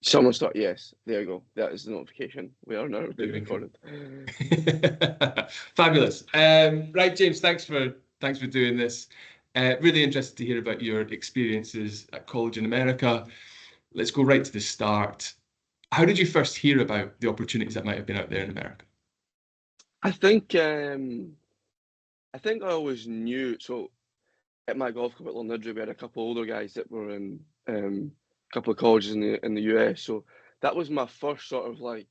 Someone start. Yes, there you go. That is the notification. We are now being Very cool. recorded. Fabulous. Right, James, thanks for doing this. Really interested to hear about your experiences at college in America. Let's go right to the start. How did you first hear about the opportunities that might have been out there in America? I think I think I always knew. So at my golf club at Londridge, we had a couple older guys that were in a couple of colleges in the US. So that was my first sort of like,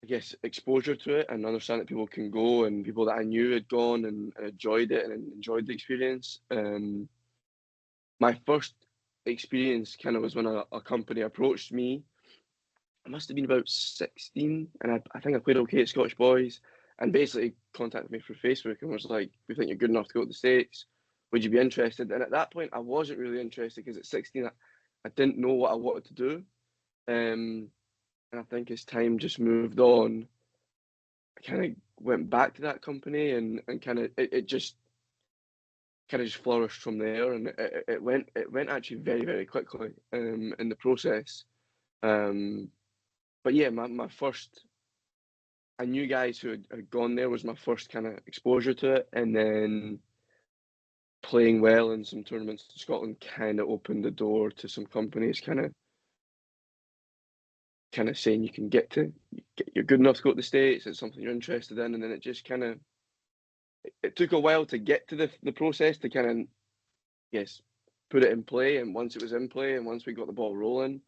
I guess, exposure to it and understand that people can go and people that I knew had gone and enjoyed it and enjoyed the experience. My first experience kind of was when a company approached me. I must have been about 16, and I think I played okay at Scottish Boys, and basically contacted me through Facebook and was like, "We think you're good enough to go to the States. Would you be interested?" And at that point, I wasn't really interested because at 16, I didn't know what I wanted to do. Um, and I think as time just moved on, I kind of went back to that company and kind of it just kind of just flourished from there, and it went actually very very quickly in the process. Um, but yeah, my first I knew guys who had gone there was my first kind of exposure to it, and then playing well in some tournaments in Scotland kind of opened the door to some companies kind of saying you can you're good enough to go to the States. It's something you're interested in, and then it just kind of it took a while to get to the process to kind of yes put it in play, and once it was in play, and once we got the ball rolling,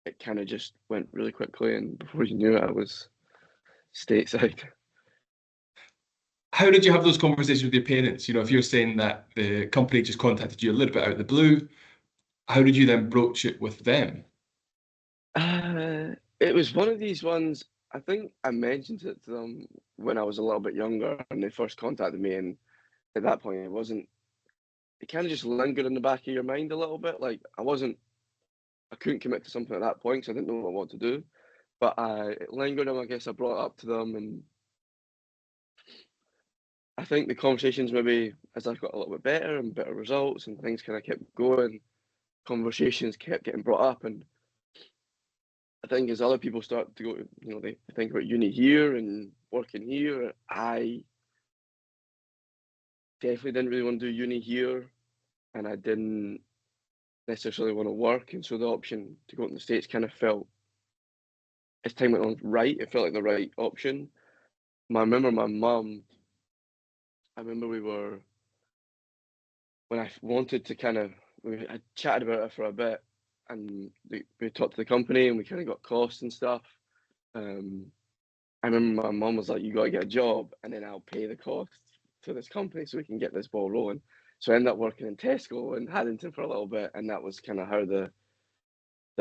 it kind of just went really quickly, and before you knew it, I was stateside. How did you have those conversations with your parents? You know, if you're saying that the company just contacted you a little bit out of the blue, how did you then broach it with them? It was one of these ones. I think I mentioned it to them when I was a little bit younger, and they first contacted me. And at that point, it wasn't. It kind of just lingered in the back of your mind a little bit. Like I couldn't commit to something at that point, so I didn't know what I wanted to do. But it lingered, and I guess I brought it up to them, and I think the conversations maybe as I got a little bit better and better results, and things kind of kept going. Conversations kept getting brought up, and I think as other people start to go, they think about uni here and working here. I definitely didn't really want to do uni here, and I didn't necessarily want to work. And so the option to go to the States kind of felt, as time went on, right. It felt like the right option. I remember my mum, I remember when I wanted to I chatted about it for a bit, and we talked to the company and we kind of got costs and stuff. Um, I remember my mum was like, "You got to get a job, and then I'll pay the costs to this company so we can get this ball rolling." So I ended up working in Tesco and Haddington for a little bit, and that was kind of how the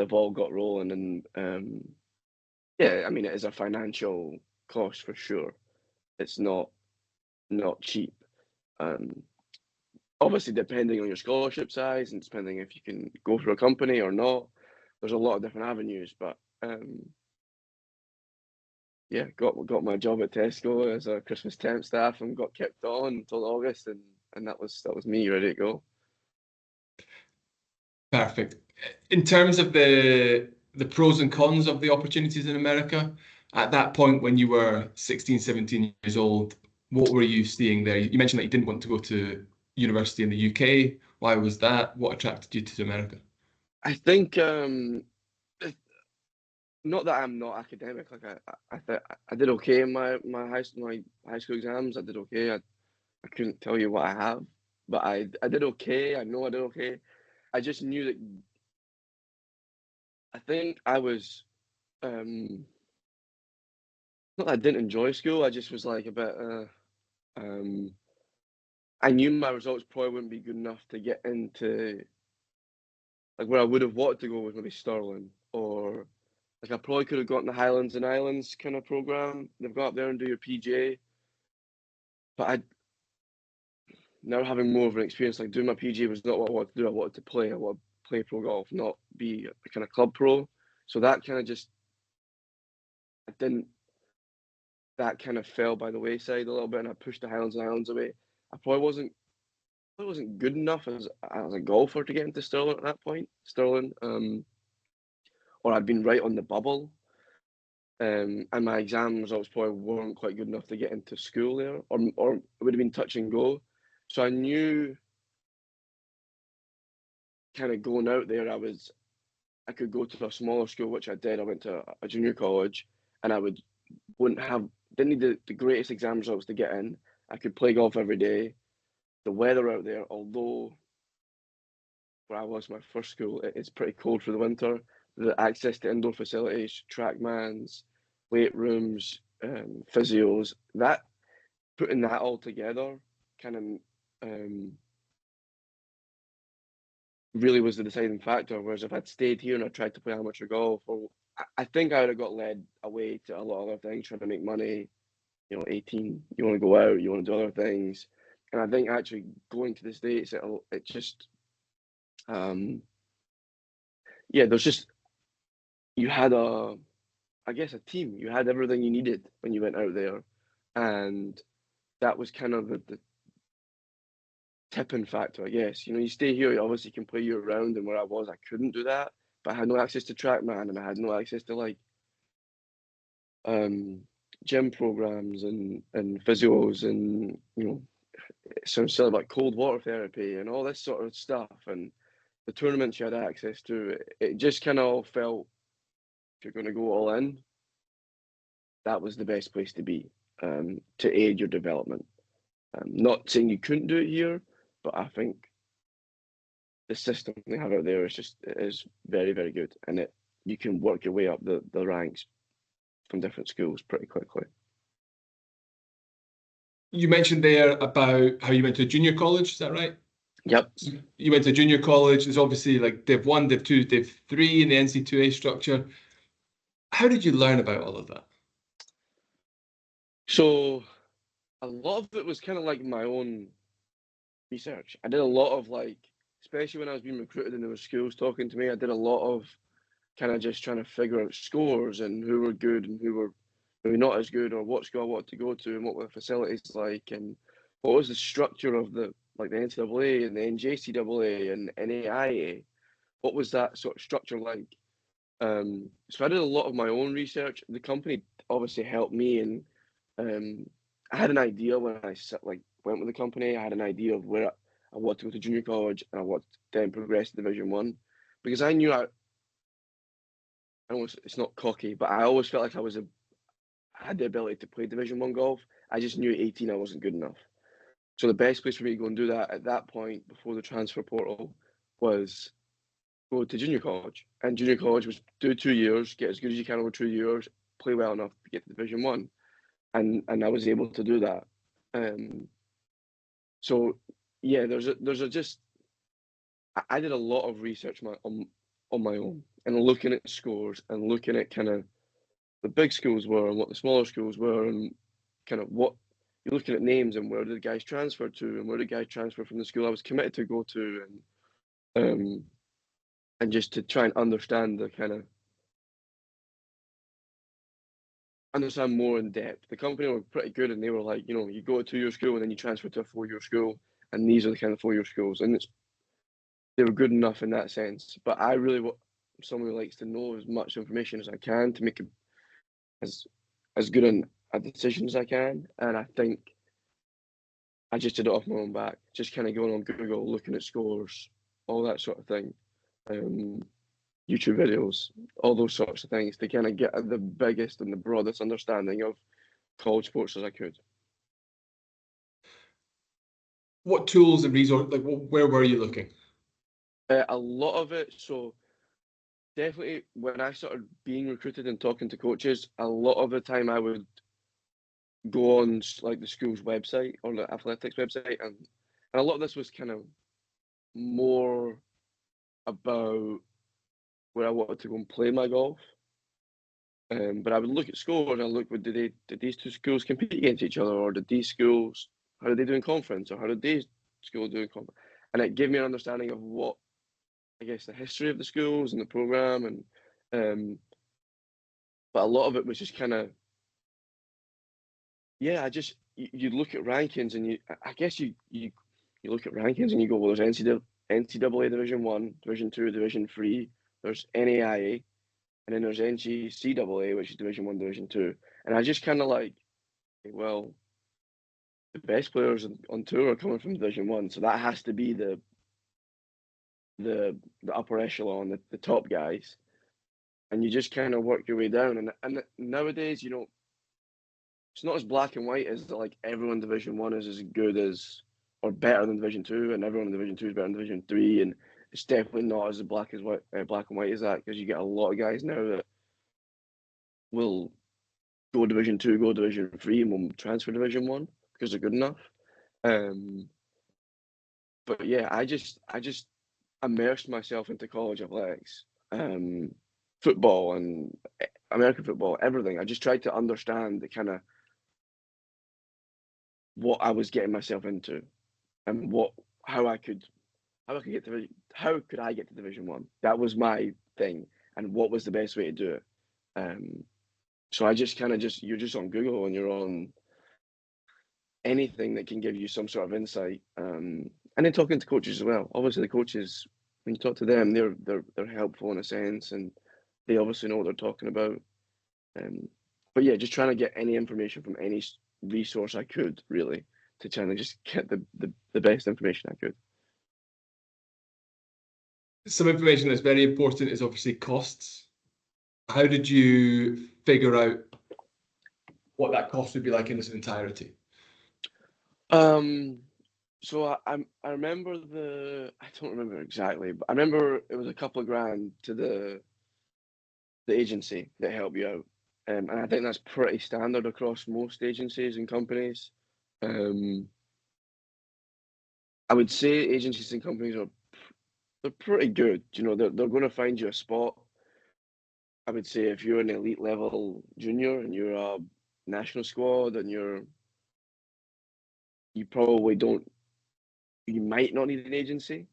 ball got rolling. And yeah, I mean, it is a financial cost for sure. It's not cheap. Um, Obviously, depending on your scholarship size and depending if you can go through a company or not, there's a lot of different avenues. But yeah, got my job at Tesco as a Christmas temp staff and got kept on until August, and that was me ready to go. Perfect. In terms of the pros and cons of the opportunities in America, at that point when you were 16, 17 years old, what were you seeing there? You mentioned that you didn't want to go to university in the UK. Why was that? What attracted you to America? I think not that I'm not academic. Like I did okay in my high school exams. I did okay. I couldn't tell you what I have, but I did okay. I know I did okay. I just knew that I think I was not that I didn't enjoy school. I just was like a bit. Um, I knew my results probably wouldn't be good enough to get into like where I would have wanted to go was maybe Stirling, or like I probably could have gotten the Highlands and Islands kind of program. They've got up there and do your PGA, but I now having more of an experience, like doing my PGA was not what I wanted to do. I wanted to play. I wanted to play pro golf, not be a kind of club pro. So that kind of just I didn't. That kind of fell by the wayside a little bit, and I pushed the Highlands and Islands away. I probably wasn't good enough as a golfer to get into Stirling at that point. Stirling. or I'd been right on the bubble. And my exam results probably weren't quite good enough to get into school there, or it would have been touch and go. So I knew, kind of going out there, I could go to a smaller school, which I did. I went to a junior college, and didn't need the greatest exam results to get in. I could play golf every day. The weather out there, although where I was my first school, it's pretty cold for the winter. The access to indoor facilities, trackmans, weight rooms, physios, putting that all together kind of really was the deciding factor. Whereas if I'd stayed here and I tried to play amateur golf, or I think I would have got led away to a lot of other things, trying to make money. 18, you want to go out, you want to do other things. And I think actually going to the States, it just, there's just, you had I guess a team. You had everything you needed when you went out there. And that was kind of the tipping factor, I guess. You stay here, you obviously can play year round, and where I was, I couldn't do that. But I had no access to TrackMan, and I had no access to like gym programs and physios, and sounds silly, like cold water therapy and all this sort of stuff, and the tournaments you had access to. It just kind of all felt, if you're going to go all in, that was the best place to be, to aid your development. Not saying you couldn't do it here, but I think the system they have out there is very, very good, and you can work your way up the ranks from different schools pretty quickly. You mentioned there about how you went to junior college, is that right? Yep. So you went to junior college. There's obviously like Div 1, Div 2, Div 3 in the NC2A structure. How did you learn about all of that? So a lot of it was kind of like my own research. I did a lot of especially when I was being recruited and there were schools talking to me, I did a lot of kind of just trying to figure out scores and who were good and who were maybe not as good, or what school I wanted to go to and what were the facilities like, and what was the structure of the NCAA and the NJCAA and NAIA. What was that sort of structure like? So I did a lot of my own research. The company obviously helped me, and I had an idea when I went with the company. I had an idea of where I wanted to go to junior college, and I wanted to then progress to Division 1, because I knew I know it's not cocky, but I always felt like I had the ability to play Division 1 golf. I just knew at 18 I wasn't good enough. So the best place for me to go and do that at that point, before the transfer portal, was go to junior college. And junior college was do 2 years, get as good as you can over 2 years, play well enough to get to Division 1. And I was able to do that. So yeah, I did a lot of research on my own, and looking at scores and looking at kind of the big schools were and what the smaller schools were, and kind of what you're looking at names and where did the guys transfer to, and where did guys transfer from the school I was committed to go to, and just to try and understand understand more in depth. The company were pretty good, and they were like, you go to a 2-year school and then you transfer to a 4-year school, and these are the kind of 4-year schools, and they were good enough in that sense. But I really want someone who likes to know as much information as I can to make it as good a decision as I can. And I think I just did it off my own back, just kind of going on Google, looking at scores, all that sort of thing, YouTube videos, all those sorts of things, to kind of get the biggest and the broadest understanding of college sports as I could. What tools and resources, where were you looking? A lot of it, so definitely when I started being recruited and talking to coaches, a lot of the time I would go on the school's website or the athletics website, and a lot of this was kind of more about where I wanted to go and play my golf. But I would look at scores and I look, did these two schools compete against each other, or did these schools, how did they do in conference, or how did these schools do in conference? And it gave me an understanding of what, I guess, the history of the schools and the program, and but a lot of it was just kind of, yeah, you look at rankings, and I guess you look at rankings and you go, well, there's NCAA Division 1, Division 2, Division 3, there's NAIA, and then there's NGCAA, which is Division 1, Division 2. And I just kind of like, well, the best players on tour are coming from Division 1, so that has to be the upper echelon, the top guys. And you just kind of work your way down. And nowadays, you know, it's not as black and white as like everyone in Division 1 is as good as or better than Division 2, and everyone in Division 2 is better than Division 3, and it's definitely not as black and white as that, because you get a lot of guys now that will go Division 2, go Division 3, and will transfer Division 1 because they're good enough. But yeah, I just immersed myself into college athletics, football and American football, everything. I just tried to understand the kind of what I was getting myself into, and how I could get to how could I get to Division 1. That was my thing, and what was the best way to do it. So I just kind of you're just on Google, and you're on anything that can give you some sort of insight. And then talking to coaches as well. Obviously, the coaches, when you talk to them, they're helpful in a sense, and they obviously know what they're talking about. But yeah, just trying to get any information from any resource I could, really, to try and just get the best information I could. Some information that's very important is obviously costs. How did you figure out what that cost would be like in its entirety? So I remember I don't remember exactly, but I remember it was a couple of grand to the agency that help you out. And I think that's pretty standard across most agencies and companies. I would say agencies and companies they're pretty good. You know, they're going to find you a spot. I would say if you're an elite level junior and you're a national squad and you probably don't, you might not need an agency,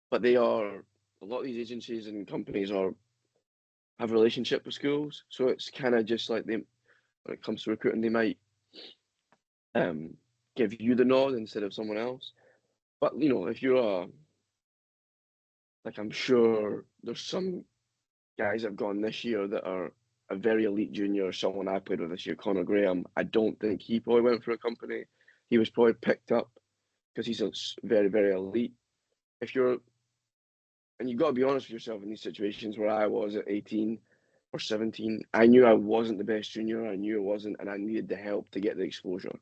but a lot of these agencies and companies have a relationship with schools, so it's kind of just like when it comes to recruiting, they might give you the nod instead of someone else. But you know, if you're I'm sure there's some guys that have gone this year that are a very elite junior. Someone I played with this year, Connor Graham. I don't think he probably went for a company. He was probably picked up because he's a very, very elite. And you've got to be honest with yourself in these situations where I was at 18 or 17. I knew I wasn't the best junior. I knew I wasn't, and I needed the help to get the exposure.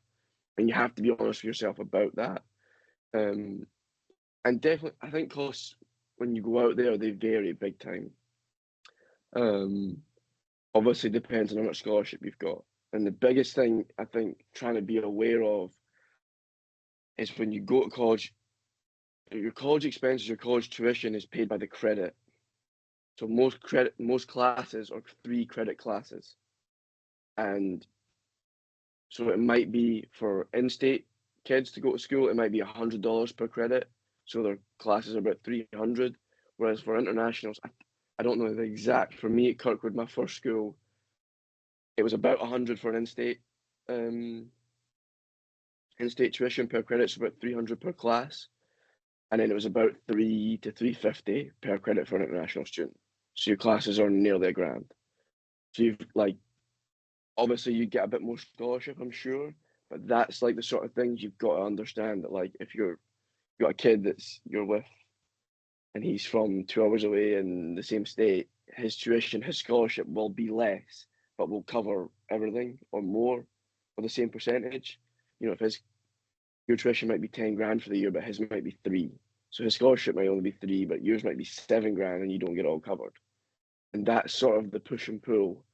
And you have to be honest with yourself about that. And definitely, I think costs when you go out there, they vary big time. Obviously, depends on how much scholarship you've got. And the biggest thing I think trying to be aware of is when you go to college, your college expenses, your college tuition is paid by the credit. So most classes are 3 credit classes, and so it might be for in-state kids to go to school, it might be $100 per credit. So their classes are about 300, whereas for internationals, I don't know the exact. For me at Kirkwood, my first school, it was about 100 for an in-state tuition per credit, so about 300 per class, and then it was about 3 to 350 per credit for an international student. So your classes are nearly $1,000. So you've obviously you get a bit more scholarship, I'm sure, but that's like the sort of things you've got to understand, that like if you've got a kid you're with and he's from 2 hours away in the same state, his tuition, his scholarship will be less, but will cover everything or more or the same percentage. You know, if your tuition might be 10 grand for the year, but his might be 3. So his scholarship might only be 3, but yours might be 7 grand and you don't get all covered. And that's sort of the push and pull.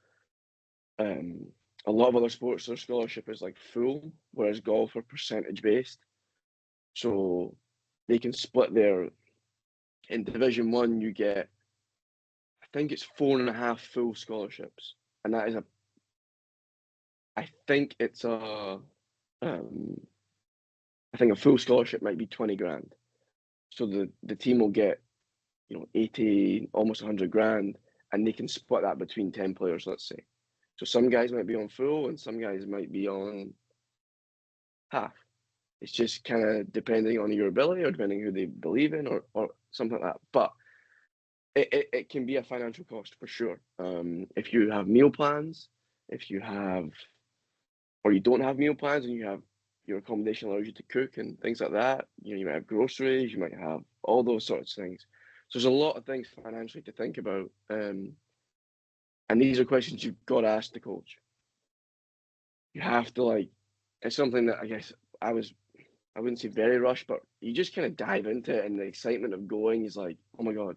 A lot of other sports, their scholarship is like full, whereas golf are percentage based. So they can split in Division 1, you get, I think it's 4.5 full scholarships. And that is I think it's I think a full scholarship might be 20 grand. So the team will get, 80, almost 100 grand, and they can split that between 10 players, let's say. So some guys might be on full and some guys might be on half. It's just kind of depending on your ability or depending who they believe in or something like that. But it can be a financial cost for sure. If you have meal plans, if you have, or you don't have meal plans and you have your accommodation allows you to cook and things like that, you might have groceries, you might have all those sorts of things. So there's a lot of things financially to think about. And these are questions you've got to ask the coach. You have to it's something that I guess I wouldn't say very rushed, but you just kind of dive into it and the excitement of going is like, oh my God,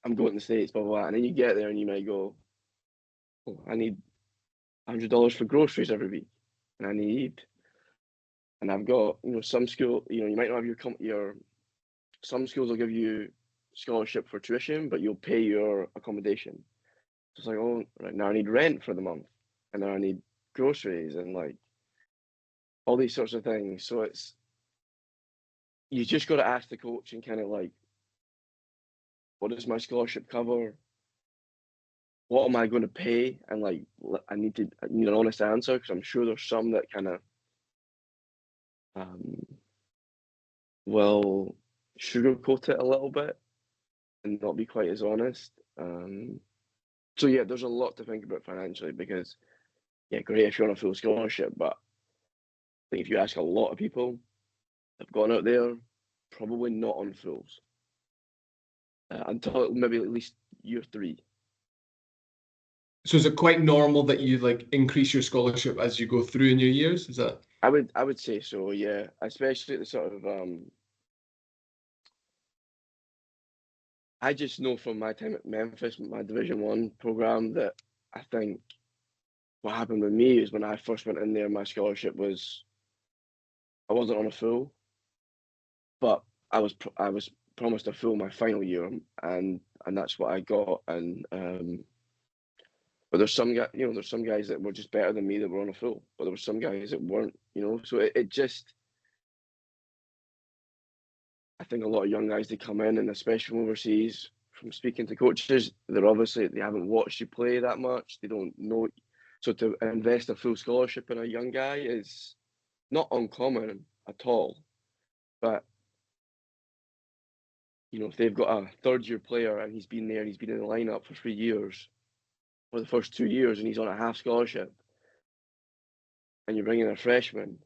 I'm going to the States, blah, blah, blah. And then you get there and you might go, oh, I need $100 for groceries every week. And I've got, some school, you might not have some schools will give you scholarship for tuition, but you'll pay your accommodation. So it's like, oh, right now I need rent for the month, and then I need groceries and all these sorts of things. So you just got to ask the coach and kind of what does my scholarship cover? What am I going to pay? And I need an honest answer, because I'm sure there's some that kind of will sugarcoat it a little bit and not be quite as honest. So yeah, there's a lot to think about financially, because yeah, great if you're on a full scholarship, but I think if you ask a lot of people that've gone out there, probably not on fulls until maybe at least year 3. So is it quite normal that you increase your scholarship as you go through in your years? Is that? I would say so, yeah. Especially at the sort of I just know from my time at Memphis, my Division 1 program, that I think what happened with me is when I first went in there, my scholarship was, I wasn't on a full, but I was promised a full my final year, and that's what I got. And but there's some guys that were just better than me that were on a full, but there were some guys that weren't, So it just, I think a lot of young guys, they come in, and especially from overseas, from speaking to coaches, they haven't watched you play that much. They don't know. So to invest a full scholarship in a young guy is not uncommon at all. But if they've got a third-year player and he's been in the lineup for 3 years, for the first 2 years, and he's on a half scholarship, and you're bringing a freshman,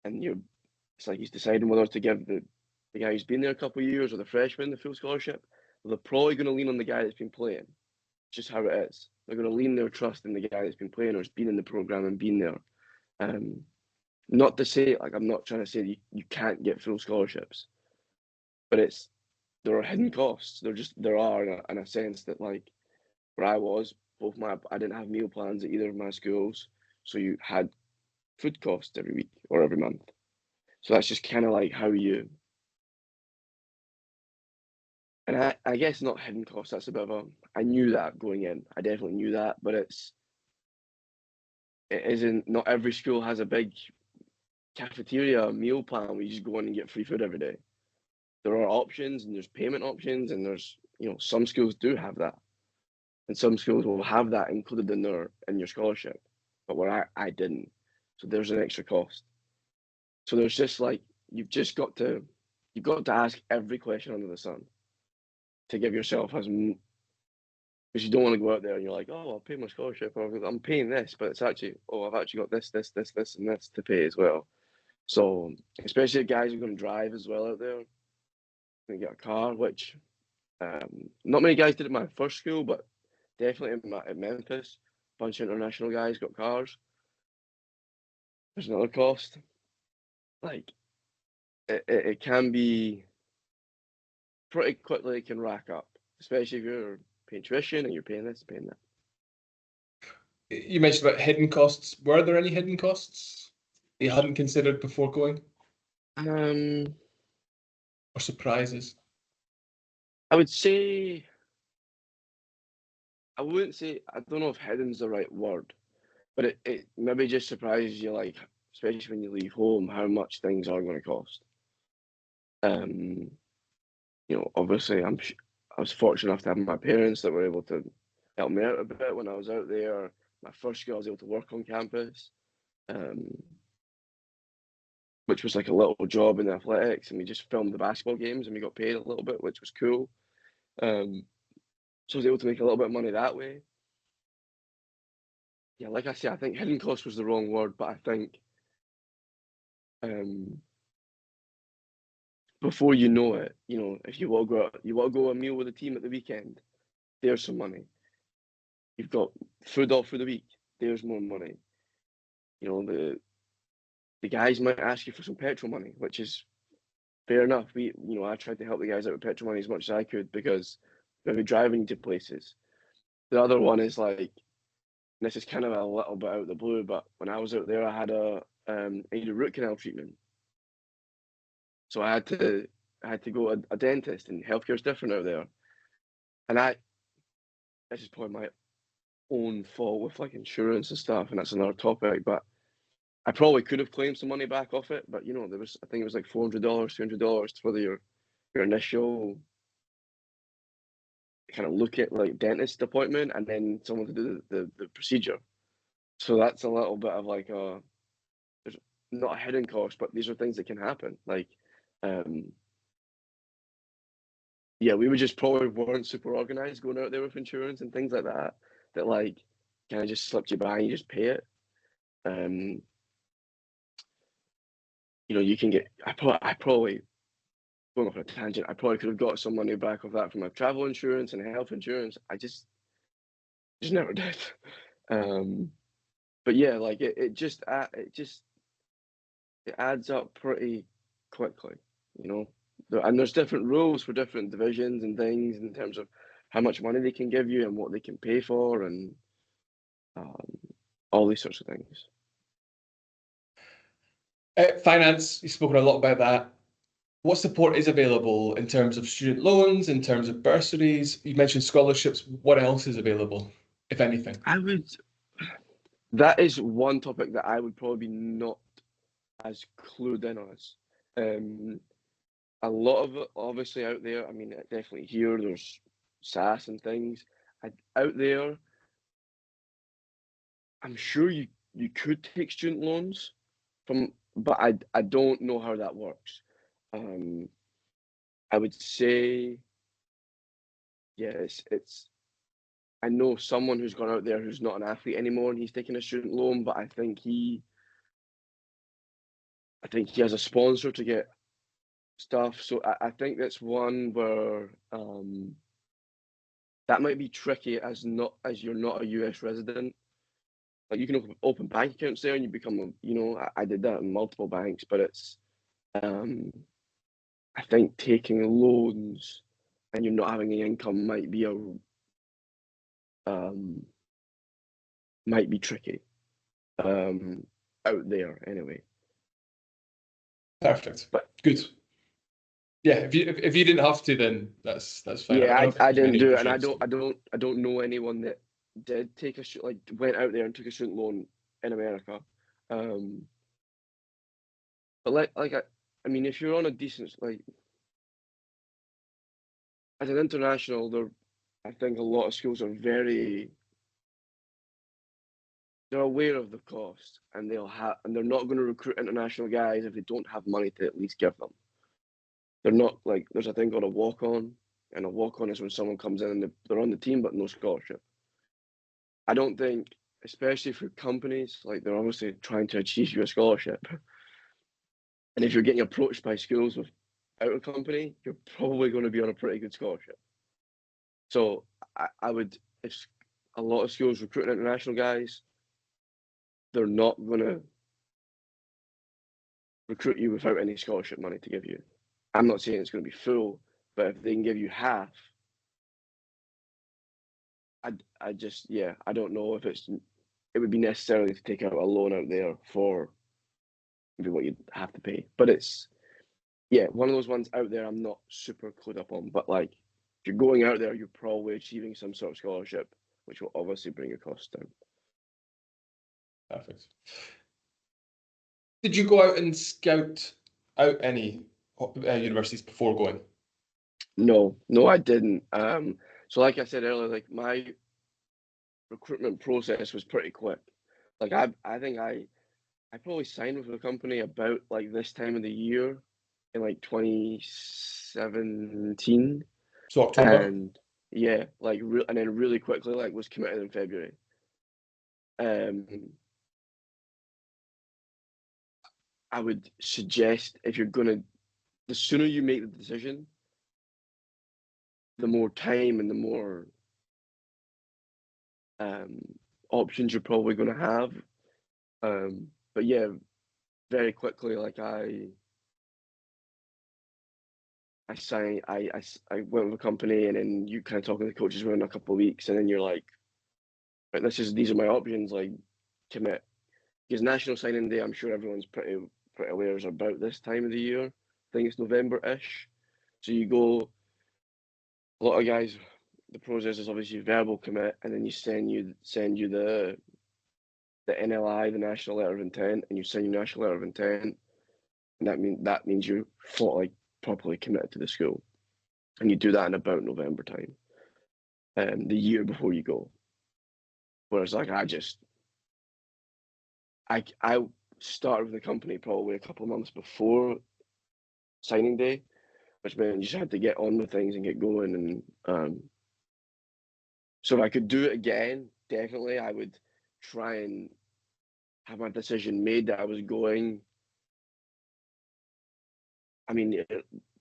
and it's like he's deciding whether to give the guy who's been there a couple of years or the freshman the full scholarship. Well, they're probably going to lean on the guy that's been playing. It's just how it is. They're going to lean their trust in the guy that's been playing or has been in the program and been there. Not to say, I'm not trying to say you can't get full scholarships, but there are hidden costs. There are in a sense that where I was, I didn't have meal plans at either of my schools, so you had food costs every week or every month. So that's just kind of how you. And I guess not hidden costs. That's a bit of I knew that going in. I definitely knew that, but it isn't. Not every school has a big cafeteria meal plan where you just go in and get free food every day. There are options, and there's payment options, and there's some schools do have that, and some schools will have that included in your scholarship, but where I didn't. So there's an extra cost. So there's just you've got to ask every question under the sun to give yourself because you don't want to go out there and you're like, oh, I'll pay my scholarship, or I'm paying this, but it's actually, I've actually got this, and this to pay as well. So especially guys who are going to drive as well out there, going to get a car, which not many guys did at my first school, but definitely at Memphis, a bunch of international guys got cars. There's another cost. It can be pretty quickly, it can rack up, especially if you're paying tuition and you're paying this, paying that. You mentioned about hidden costs. Were there any hidden costs you hadn't considered before going? Or surprises? I would say, I wouldn't say, I don't know if hidden's the right word, but it maybe just surprises you, especially when you leave home, how much things are going to cost. Obviously I was fortunate enough to have my parents that were able to help me out a bit when I was out there. My first year I was able to work on campus, which was like a little job in athletics, and we just filmed the basketball games and we got paid a little bit, which was cool. So I was able to make a little bit of money that way. Yeah, like I say, I think hidden cost was the wrong word, but I think before you know it, if you want to go a meal with the team at the weekend, there's some money. You've got food off for the week, there's more money. The guys might ask you for some petrol money, which is fair enough. I tried to help the guys out with petrol money as much as I could because they'll be driving to places. The other one is like, this is kind of a little bit out of the blue, but when I was out there, I had a root canal treatment, so I had to go to a dentist, and healthcare's different out there. And this is probably my own fault with like insurance and stuff, and that's another topic. But I probably could have claimed some money back off it, but I think it was like $400, $200 for your initial kind of look at like dentist appointment, and then someone to do the procedure. So that's a little bit of like there's not a hidden cost, but these are things that can happen. Like, yeah, we would just probably weren't super organized going out there with insurance and things like that. That like kind of just slipped you by and you just pay it. You can get. I probably going off on a tangent. I probably could have got some money back of that from my travel insurance and health insurance. I just never did. But yeah, like it adds up pretty quickly, and there's different rules for different divisions and things in terms of how much money they can give you and what they can pay for, and all these sorts of things. Finance, you've spoken a lot about that. What support is available in terms of student loans, in terms of bursaries? You mentioned scholarships. What else is available, if anything? That is one topic that I would probably be not as clued in on. A lot of it, obviously, out there. I mean, definitely here, there's SAS and things. Out there, I'm sure you could take student loans but I don't know how that works. I would say, yeah, it's. I know someone who's gone out there who's not an athlete anymore, and he's taking a student loan, but I think he has a sponsor to get stuff. So I think that's one where that might be tricky as you're not a US resident. Like, you can open bank accounts there and you become I did that in multiple banks, but it's I think taking loans and you're not having any income might be tricky out there anyway. Perfect. But good. Yeah, if you didn't have to, then that's fine. Yeah, I didn't do it, and I don't know anyone that did take went out there and took a student loan in America. But I mean, if you're on a decent as an international, I think a lot of schools are they're aware of the cost, and they're not going to recruit international guys if they don't have money to at least give them. They're not there's a thing called a walk-on, and a walk-on is when someone comes in and they're on the team but no scholarship. I don't think, especially for companies, they're obviously trying to achieve you a scholarship. And if you're getting approached by schools without a company, you're probably going to be on a pretty good scholarship. So I would, if a lot of schools recruiting international guys, they're not going to recruit you without any scholarship money to give you. I'm not saying it's going to be full, but if they can give you half, I don't know if it would be necessarily to take out a loan out there for maybe what you'd have to pay. But it's, one of those ones out there I'm not super clued up on. But if you're going out there, you're probably achieving some sort of scholarship, which will obviously bring your costs down. Perfect. Did you go out and scout out any universities before going? No, I didn't. So like I said earlier, my recruitment process was pretty quick. I think I probably signed with a company about this time of the year in 2017. So October. and yeah, like and then really quickly like was committed in February. I would suggest if you're gonna, the sooner you make the decision, the more time and the more um, options you're probably going to have. But yeah, very quickly, like I signed, I went with a company, and then you kind of talk to the coaches within a couple of weeks, and then you're like, right, these are my options, like commit. Because National Signing Day, I'm sure everyone's pretty aware is about this time of the year. I think it's November-ish. So you go, a lot of guys, the process is obviously verbal commit, and then you send you the NLI, the National Letter of Intent, and you sign your National Letter of Intent, and that means you like properly committed to the school, and you do that in about November time, the year before you go. Whereas like I started with the company probably a couple of months before signing day, which meant you just had to get on with things and get going. And so if I could do it again, definitely I would try and have my decision made that I was going. I mean,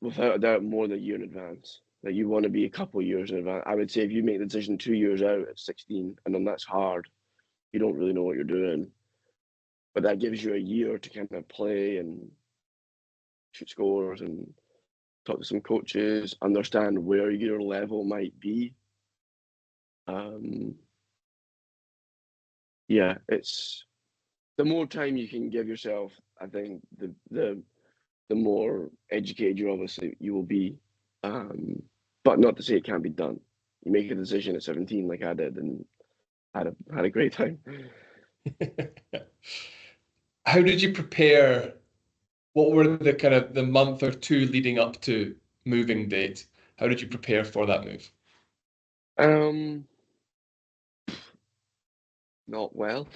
without a doubt, more than a year in advance. Like you want to be a couple of years in advance. I would say if you make the decision 2 years out at 16, and then that's hard, you don't really know what you're doing. But that gives you a year to kind of play and shoot scores and talk to some coaches, understand where your level might be. Yeah, it's the more time you can give yourself, I think the more educated you obviously you will be. But not to say it can't be done. You make a decision at 17 like I did and had a great time. How did you prepare? What were the kind of the month or two leading up to moving date? How did you prepare for that move? Um, Not well.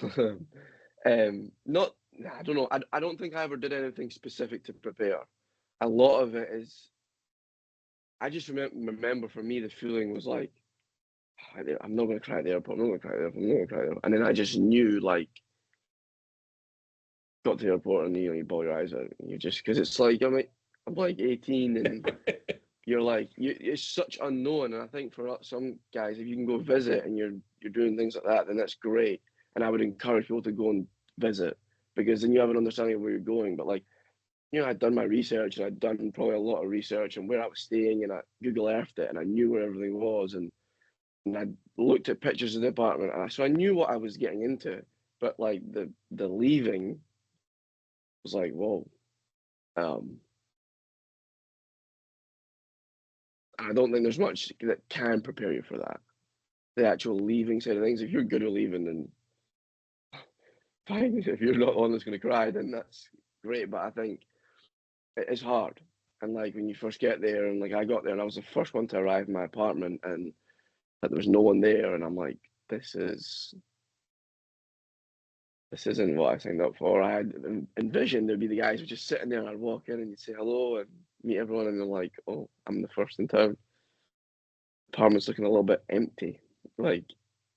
Not I don't know. I don't think I ever did anything specific to prepare. A lot of it is I just remember for me the feeling was like I'm not gonna cry at the airport. I'm not gonna cry at the airport. I'm not gonna cry at the airport. And then I just knew like got to the airport and you bawl your eyes out. And you just because it's like I'm like 18 and you're like it's such unknown. And I think for some guys, if you can go visit and you're doing things like that, then that's great. And I would encourage people to go and visit because then you have an understanding of where you're going. But like I'd done my research and I'd done probably a lot of research and where I was staying and I Google Earthed it and I knew where everything was and I looked at pictures of the apartment and so I knew what I was getting into. But like the leaving was like, whoa. Um, I don't think there's much that can prepare you for that. The actual leaving side of things. If you're good at leaving, then fine. If you're not the one that's going to cry, then that's great. But I think it's hard. And like when you first get there, and like I got there, and I was the first one to arrive in my apartment, and like, there was no one there, and I'm like, this isn't what I signed up for. I had envisioned there'd be the guys who just sitting there, and I'd walk in and you'd say hello and meet everyone, and they're like, oh, I'm the first in town. Apartment's looking a little bit empty. Like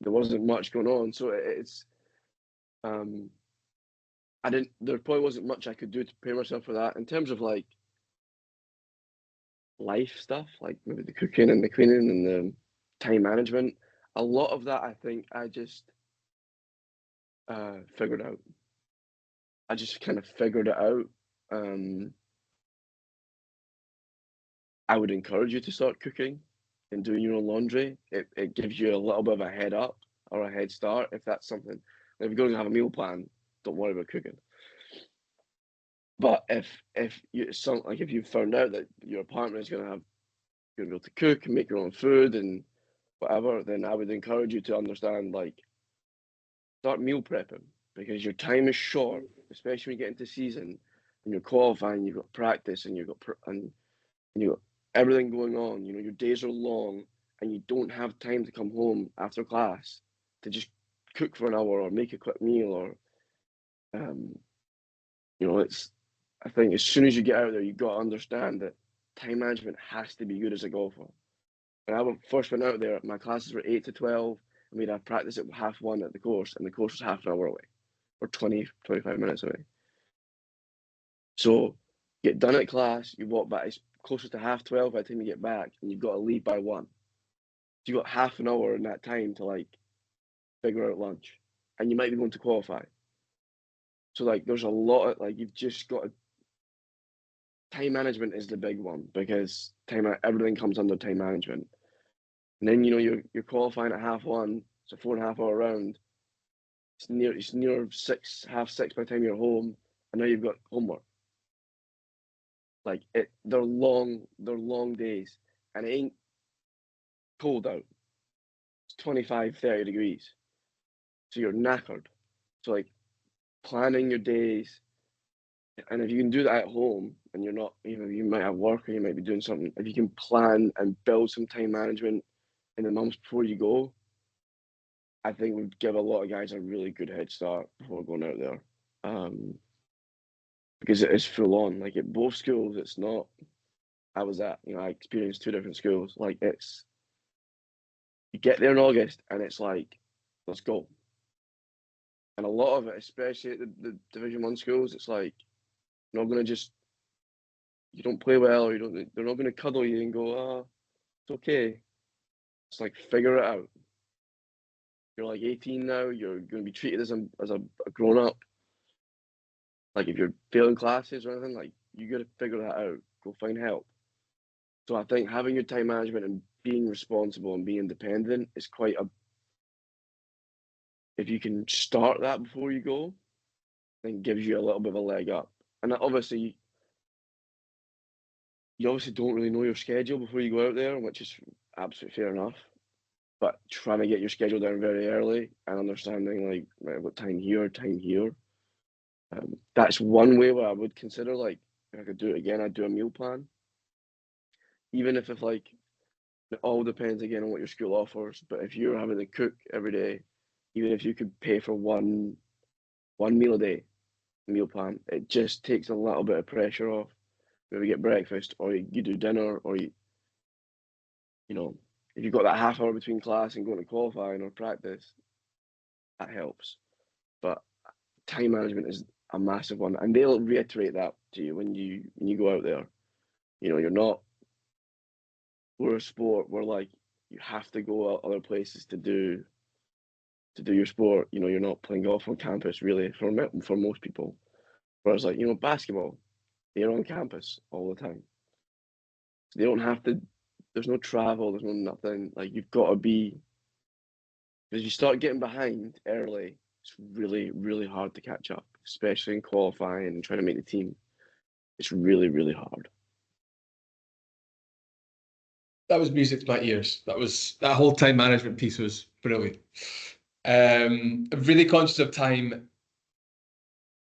there wasn't much going on, so it's um I didn't. There probably wasn't much I could do to prepare myself for that in terms of like life stuff, like maybe the cooking and the cleaning and the time management. A lot of that, I think, I just figured out. I just kind of figured it out. Um, I would encourage you to start cooking and doing your own laundry. It gives you a little bit of a head up or a head start if that's something. If you're going to have a meal plan, don't worry about cooking. But if you some like if you found out that your apartment is going to have you're going to be able to cook and make your own food and whatever, then I would encourage you to understand like start meal prepping because your time is short, especially when you get into season and you're qualifying. You've got practice and and you've got everything going on. Your days are long and you don't have time to come home after class to just cook for an hour or make a quick meal or um, it's. I think as soon as you get out there, you got to understand that time management has to be good as a golfer. When I first went out there, my classes were 8 to 12, and we'd have practice at 1:30 at the course, and the course was half an hour away, or 20, 25 minutes away. So get done at class, you walk back, it's closer to 12:30 by the time you get back, and you've got to leave by 1. So you've got half an hour in that time to like figure out lunch, and you might be going to qualify. So like there's a lot of like you've just got to, time management is the big one, because everything comes under time management. And then you're qualifying at 1:30, it's a 4.5 hour round. It's near 6, half 6 by the time you're home, and now you've got homework. Like they're long days, and it ain't cold out. It's 25, 30 degrees, so you're knackered. So like planning your days, and if you can do that at home, and you're not, you might have work or you might be doing something. If you can plan and build some time management in the months before you go, I think would give a lot of guys a really good head start before going out there. Because it is full on. Like at both schools, it's not. I experienced 2 different schools. Like you get there in August and it's like, let's go. And a lot of it, especially at the Division 1 schools, it's like, you're not going to just, you don't play well, or they're not going to cuddle you and go, it's okay. It's like, figure it out. You're like 18 now, you're going to be treated as a grown up. Like if you're failing classes or anything, like you got to figure that out. Go find help. So I think having your time management and being responsible and being independent is quite a. If you can start that before you go, then gives you a little bit of a leg up. And obviously, you obviously don't really know your schedule before you go out there, which is absolutely fair enough. But trying to get your schedule down very early and understanding like right, what time here, that's one way where I would consider, like, if I could do it again, I'd do a meal plan. Even if like it all depends again on what your school offers. But if you're having to cook every day, even if you could pay for one meal a day, meal plan, it just takes a little bit of pressure off. Maybe get breakfast, or you do dinner, or if you've got that half hour between class and going to qualifying or practice, that helps. But time management is a massive one, and they'll reiterate that to you when you go out there. You're not. We're a sport where like you have to go other places to do your sport. You're not playing golf on campus really for most people. Whereas like basketball, they're on campus all the time. So they don't have to. There's no travel. There's no nothing. Like you've got to be. Because you start getting behind early, it's really, really hard to catch up, especially in qualifying and trying to make the team. It's really, really hard. That was music to my ears. That whole time management piece was brilliant. I'm really conscious of time.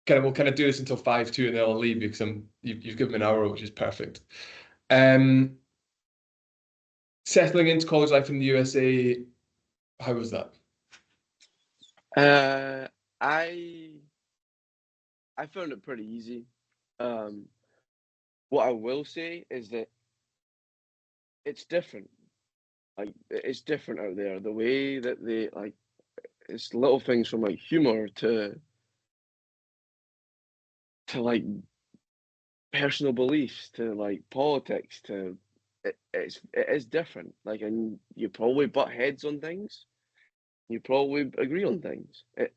We'll kind of do this until 5:02, and then I'll leave you because you've given me an hour, which is perfect. Settling into college life in the USA, how was that? I found it pretty easy. What I will say is that it's different. Like it's different out there. The way that they like, it's little things from like humor to like personal beliefs to like politics to it is different. Like, and you probably butt heads on things. You probably agree on things. It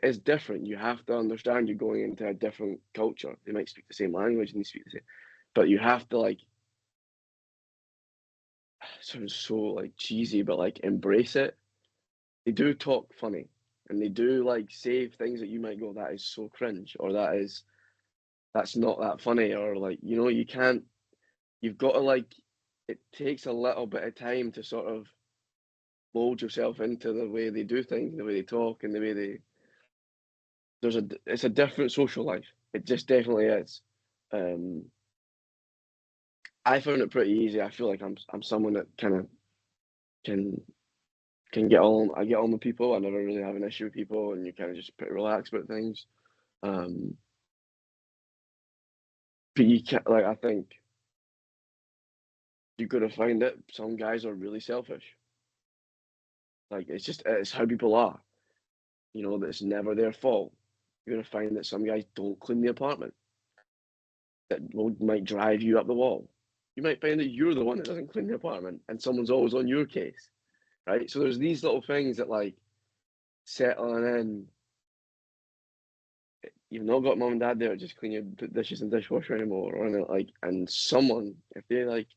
is different. You have to understand you're going into a different culture. They might speak the same language and they speak the same, but you have to like. It sounds so like cheesy, but like embrace it. They do talk funny, and they do like say things that you might go, that is so cringe, or that's not that funny, or like you can't. You've got to like. It takes a little bit of time to sort of mold yourself into the way they do things, the way they talk, and the way they. It's a different social life. It just definitely is. Um, I found it pretty easy. I feel like I'm someone that kind of can get on. I get on with people. I never really have an issue with people, and you kind of just pretty relaxed about things. Um, but you can't like. I think you're gonna find that some guys are really selfish. Like it's how people are. You know, that it's never their fault. You're gonna find that some guys don't clean the apartment. Might drive you up the wall. You might find that you're the one that doesn't clean the apartment, and someone's always on your case, right? So there's these little things that like settling in. You've not got mum and dad there to just clean your dishes and dishwasher anymore, or anything like. And someone, if they like,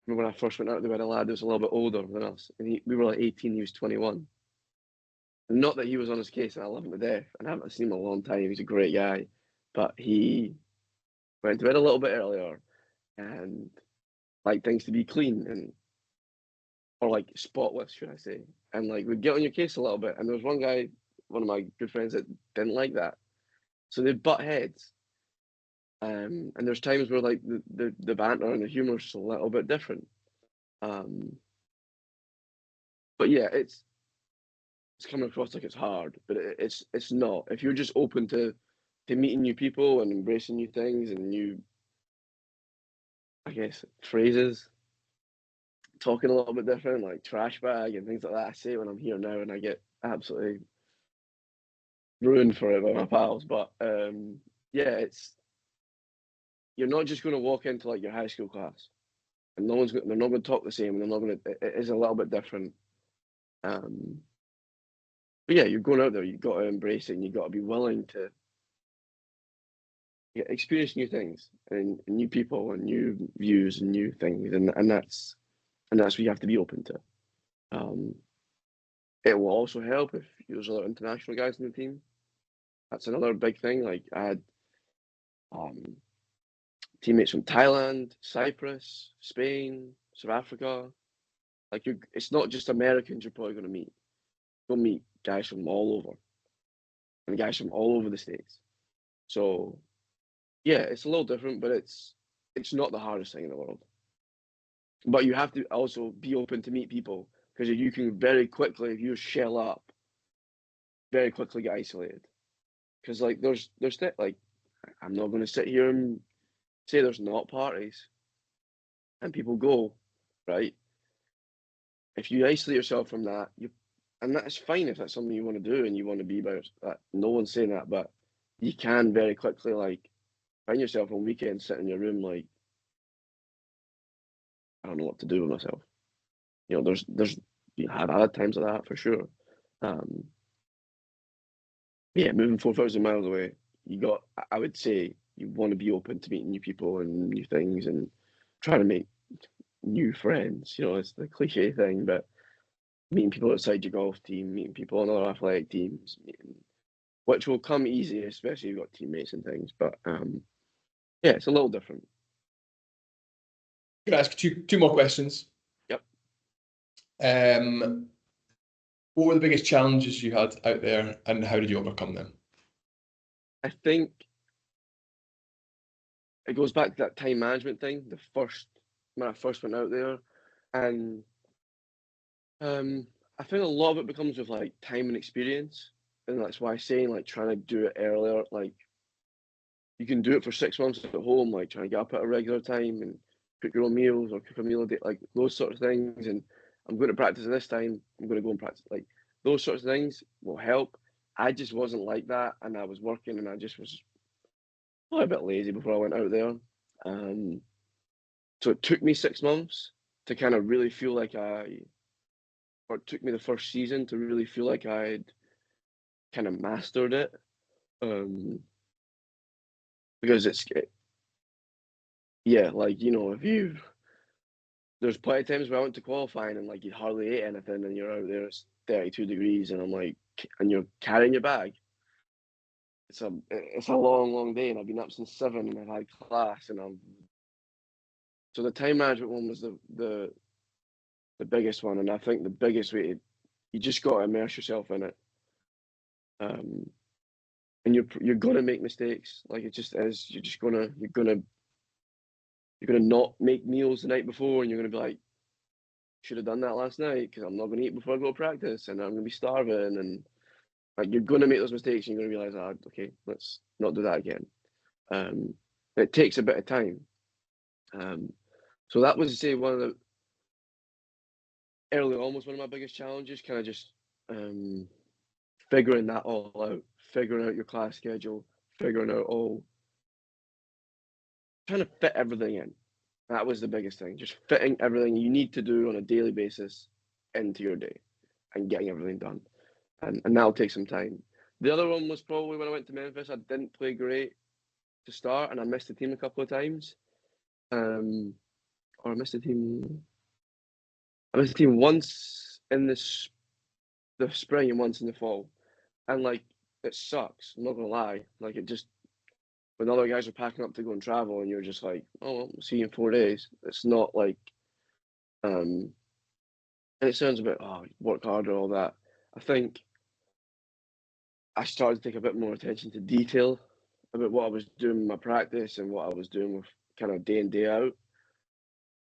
remember when I first went out, there was a lad that was a little bit older than us, and we were like 18, he was 21. And not that he was on his case, and I love him to death, and I haven't seen him in a long time. He's a great guy, but he went to bed a little bit earlier, and like things to be clean and or like spotless, should I say? And like we'd get on your case a little bit. And there was one guy, one of my good friends, that didn't like that, so they'd butt heads. And there's times where like the banter and the humor's a little bit different. But yeah, it's coming across like it's hard, but it's not. If you're just open to meeting new people and embracing new things and new, I guess, phrases, talking a little bit different, like trash bag and things like that. I say it when I'm here now, and I get absolutely ruined for it by my pals. But yeah, you're not just going to walk into like your high school class, and they're not going to talk the same, and they're not going to. It is a little bit different. But yeah, you're going out there. You've got to embrace it, and you've got to be willing to experience new things and new people and new views and new things, and that's what you have to be open to. It will also help if there's a lot of international guys in the team. That's another big thing. Like I had teammates from Thailand, Cyprus, Spain, South Africa. Like it's not just Americans you're probably going to meet. You'll meet guys from all over, and guys from all over the states. So yeah, it's a little different, but it's not the hardest thing in the world. But you have to also be open to meet people, because you can very quickly, if you shell up, very quickly get isolated. Because like there's like, I'm not going to sit here and say there's not parties and people go, right? If you isolate yourself from that, and that's fine if that's something you want to do and you want to be about that. No one's saying that, but you can very quickly like find yourself on weekends sitting in your room like, I don't know what to do with myself. You know, I've had times like that for sure. Yeah, moving 4,000 miles away, I would say you want to be open to meeting new people and new things and trying to make new friends. You know, it's the cliche thing, but meeting people outside your golf team, meeting people on other athletic teams, which will come easy, especially if you've got teammates and things. But yeah, it's a little different. I'm going to ask two more questions. Yep. What were the biggest challenges you had out there, and how did you overcome them? I think it goes back to that time management thing. When I first went out there, and I think a lot of it becomes with like time and experience, and that's why I'm saying like trying to do it earlier. Like you can do it for 6 months at home, like trying to get up at a regular time and cook your own meals or cook a meal a day, like those sort of things. And I'm going to practice this time. I'm going to go and practice. Like those sorts of things will help. I just wasn't like that, and I was working, and I just was a bit lazy before I went out there. So it took me 6 months to kind of really feel like or it took me the first season to really feel like I'd kind of mastered it. Because yeah, like, you know, there's plenty of times where I went to qualifying and like you hardly ate anything and you're out there, it's 32 degrees and I'm like, and you're carrying your bag. It's a long, long day, and I've been up since 7 and I've had class, and so the time management one was the biggest one, and I think the biggest way you just got to immerse yourself in it. And you're gonna make mistakes, like it just is. You're gonna not make meals the night before, and you're gonna be like, should have done that last night because I'm not gonna eat before I go to practice, and I'm gonna be starving, and like you're gonna make those mistakes, and you're gonna realize, okay, let's not do that again. It takes a bit of time, So that was, say, one of the early on was one of my biggest challenges, kind of just figuring that all out, figuring out your class schedule, figuring out trying to fit everything in. That was the biggest thing, just fitting everything you need to do on a daily basis into your day and getting everything done. And that'll take some time. The other one was probably when I went to Memphis. I didn't play great to start, and I missed the team a couple of times. Or I missed the team. I missed the team once in the spring and once in the fall, and like it sucks. I'm not gonna lie. Like it just when other guys are packing up to go and travel, and you're just like, oh, well, we'll see you in 4 days. It's not like, and it sounds a bit, work harder, all that. I think I started to take a bit more attention to detail about what I was doing in my practice and what I was doing with kind of day in, day out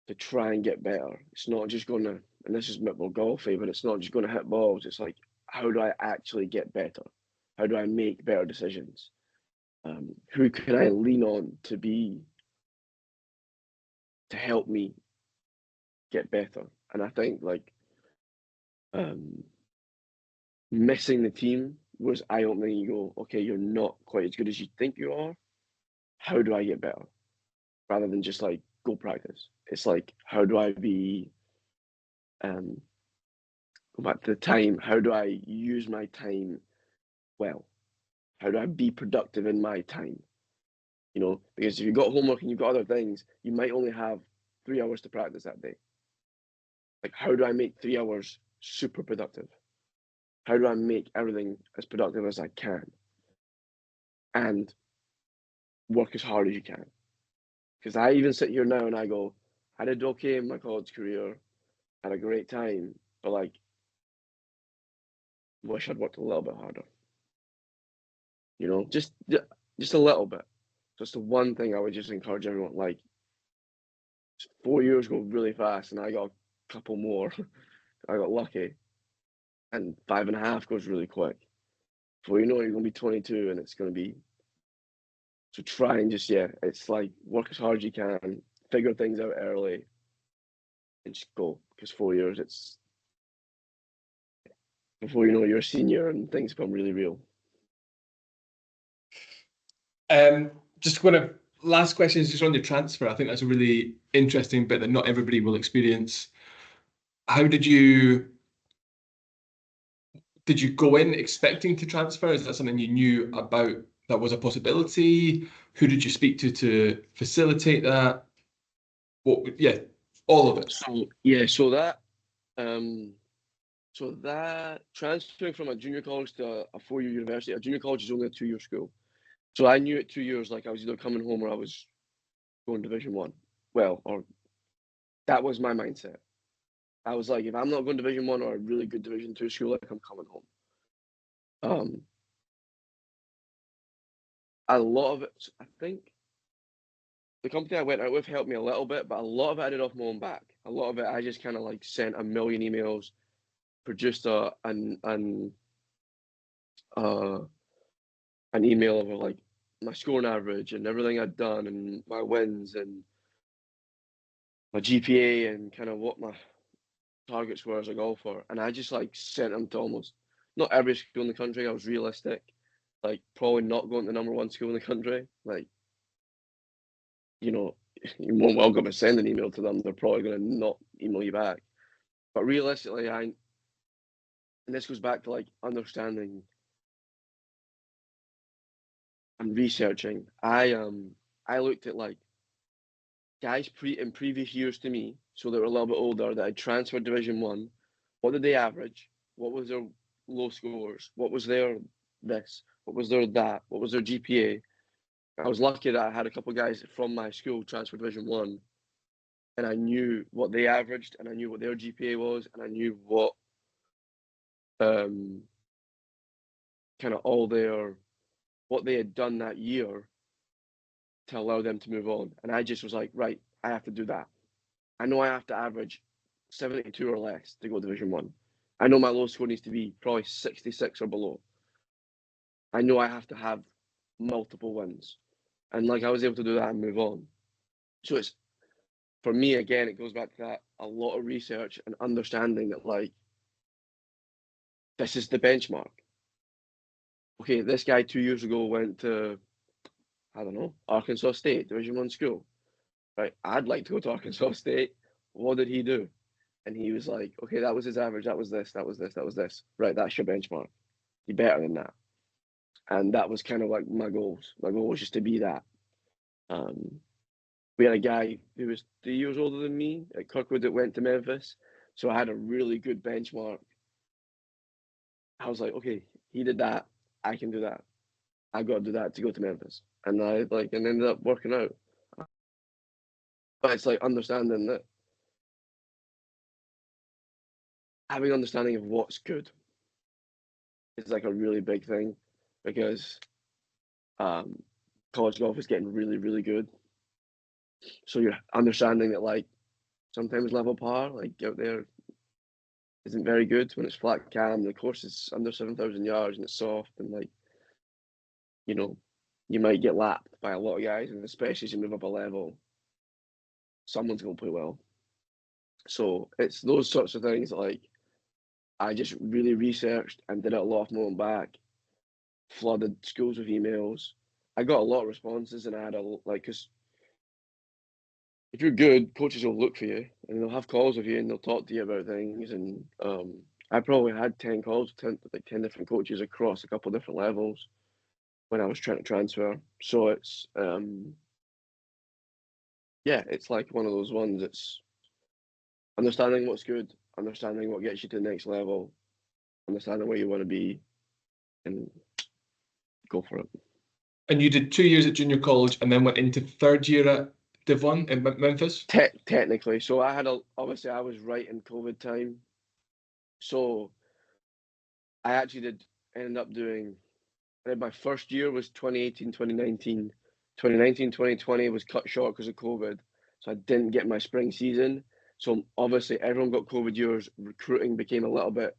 to try and get better. It's not just going to, and this is a bit more golfy, but it's not just going to hit balls. It's like, how do I actually get better? How do I make better decisions? Who can I lean on to help me get better? And I think like missing the team was eye-opening. You go, okay, you're not quite as good as you think you are. How do I get better? Rather than just like go practice. It's like, how do I be go back to the time, how do I use my time well? How do I be productive in my time? You know, because if you've got homework and you've got other things, you might only have 3 hours to practice that day. Like, how do I make 3 hours super productive? How do I make everything as productive as I can? And work as hard as you can. Because I even sit here now and I go, I did okay in my college career, had a great time, but like, wish I'd worked a little bit harder. You know, just a little bit. Just the one thing I would just encourage everyone. Like, 4 years go really fast, and I got a couple more. I got lucky, and 5.5 goes really quick. Before you know it, you're gonna be 22, and it's gonna be. So try and just it's like work as hard as you can, figure things out early, and just go. Because 4 years, it's before you know it, you're a senior, and things become really real. Just one of last question is just on your transfer. I think that's a really interesting bit that not everybody will experience. How did you go in expecting to transfer? Is that something you knew about that was a possibility? Who did you speak to facilitate that? All of it. So that transferring from a junior college to a 4-year university, a junior college is only a 2-year school. So I knew at 2 years, like I was either coming home or I was going Division 1. Well, or that was my mindset. I was like, if I'm not going Division 1 or a really good Division 2 school, like I'm coming home. A lot of it, I think, the company I went out with helped me a little bit, but a lot of it I did off my own back. A lot of it I just kind of like sent a million emails, produced an email of like my scoring average and everything I'd done and my wins and my GPA and kind of what my targets were as a golfer. And I just like sent them to almost not every school in the country. I was realistic, like probably not going to the #1 school in the country. Like, you know, you won't welcome to send an email to them. They're probably going to not email you back. But realistically, and this goes back to like understanding and researching. I looked at like guys in previous years to me, so they were a little bit older, that had transferred Division 1. What did they average? What was their low scores? What was their this? What was their that? What was their GPA? I was lucky that I had a couple of guys from my school transfer Division 1, and I knew what they averaged, and I knew what their GPA was, and I knew what kind of what they had done that year to allow them to move on. And I just was like, right, I have to do that. I know I have to average 72 or less to go Division 1. I know my low score needs to be probably 66 or below. I know I have to have multiple wins. And like I was able to do that and move on. So it's for me, again, it goes back to that, a lot of research and understanding that, like, this is the benchmark. Okay, this guy 2 years ago went to, I don't know, Arkansas State, Division I school. Right, I'd like to go to Arkansas State. What did he do? And he was like, okay, that was his average. That was this. That was this. That was this. Right, that's your benchmark. You're better than that. And that was kind of like my goals. My goal was just to be that. We had a guy who was 3 years older than me at Kirkwood that went to Memphis. So I had a really good benchmark. I was like, okay, he did that. I can do that. I've got to do that to go to Memphis. And I and ended up working out. But it's like understanding that, having understanding of what's good is like a really big thing, because college golf is getting really, really good. So you're understanding that, like, sometimes level par, like, out there isn't very good when it's flat cam. The course is under 7,000 yards and it's soft, and, like, you know, you might get lapped by a lot of guys, and especially as you move up a level, someone's going to play well. So it's those sorts of things that, like, I just really researched and did it a lot of my own back, flooded schools with emails. I got a lot of responses, and I had because if you're good, coaches will look for you and they'll have calls with you and they'll talk to you about things. And I probably had 10 calls with 10 different coaches across a couple of different levels when I was trying to transfer. So it's it's like one of those ones. It's understanding what's good, understanding what gets you to the next level, understanding where you want to be, and go for it. And you did 2 years at junior college and then went into third year at Div 1 in Memphis? Technically. So I had obviously I was right in COVID time. So I actually ended up doing, my first year was 2018, 2019. 2019, 2020 was cut short because of COVID. So I didn't get my spring season. So obviously everyone got COVID years. Recruiting became a little bit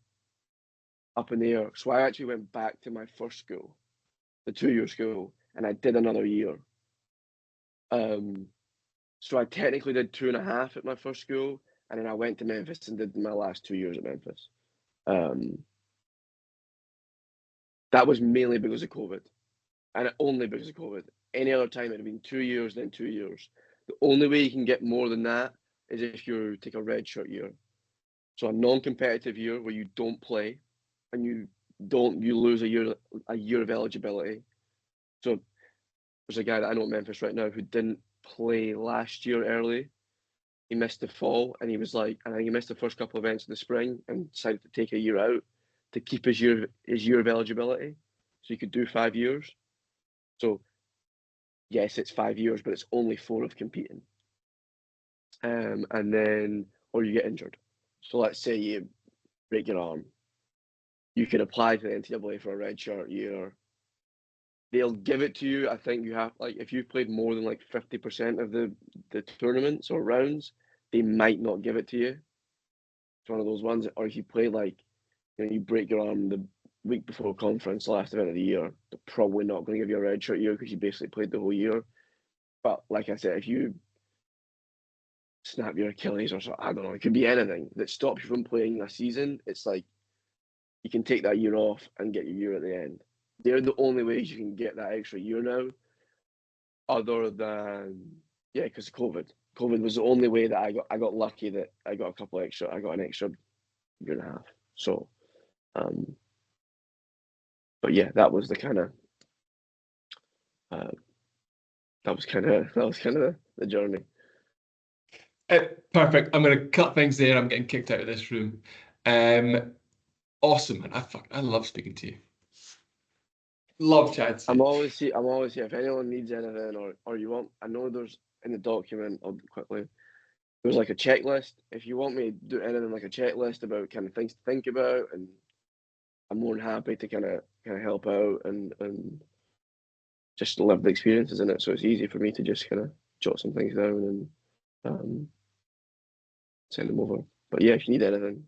up in the air. So I actually went back to my first school, the 2-year school, and I did another year. So I technically did 2.5 at my first school, and then I went to Memphis and did my last 2 years at Memphis. That was mainly because of COVID, and only because of COVID. Any other time it'd have been 2 years, then 2 years. The only way you can get more than that is if you take a redshirt year. So a non-competitive year where you don't play, and you lose a year of eligibility. So there's a guy that I know at Memphis right now who didn't play last year early. He missed the fall, and he was like, I think he missed the first couple of events in the spring and decided to take a year out to keep his year of eligibility, so he could do 5 years. So yes, it's 5 years, but it's only 4 of competing. And then, or you get injured. So let's say you break your arm, you can apply to the NCAA for a redshirt year. They'll give it to you. I think you have, like, if you've played more than like 50% of the tournaments or rounds, they might not give it to you. It's one of those ones. Or if you play, like, you break your arm the week before conference, last event of the year, they're probably not going to give you a redshirt year because you basically played the whole year. But like I said, if you snap your Achilles or something, I don't know, it could be anything that stops you from playing a season. It's like you can take that year off and get your year at the end. They're the only ways you can get that extra year now, other than, because of COVID. COVID was the only way that I got lucky that I got an extra year and a half. So, but yeah, that was the kind of the journey. Perfect. I'm going to cut things there. I'm getting kicked out of this room. Awesome, man. I love speaking to you. Love chatting. I'm always here. If anyone needs anything, or you want, I know there's in the document. I'll quickly. There's like a checklist. If you want me to do anything, like a checklist about kind of things to think about, and I'm more than happy to kind of help out and just live the experiences in it. So it's easy for me to just kind of jot some things down and send them over. But yeah, if you need anything,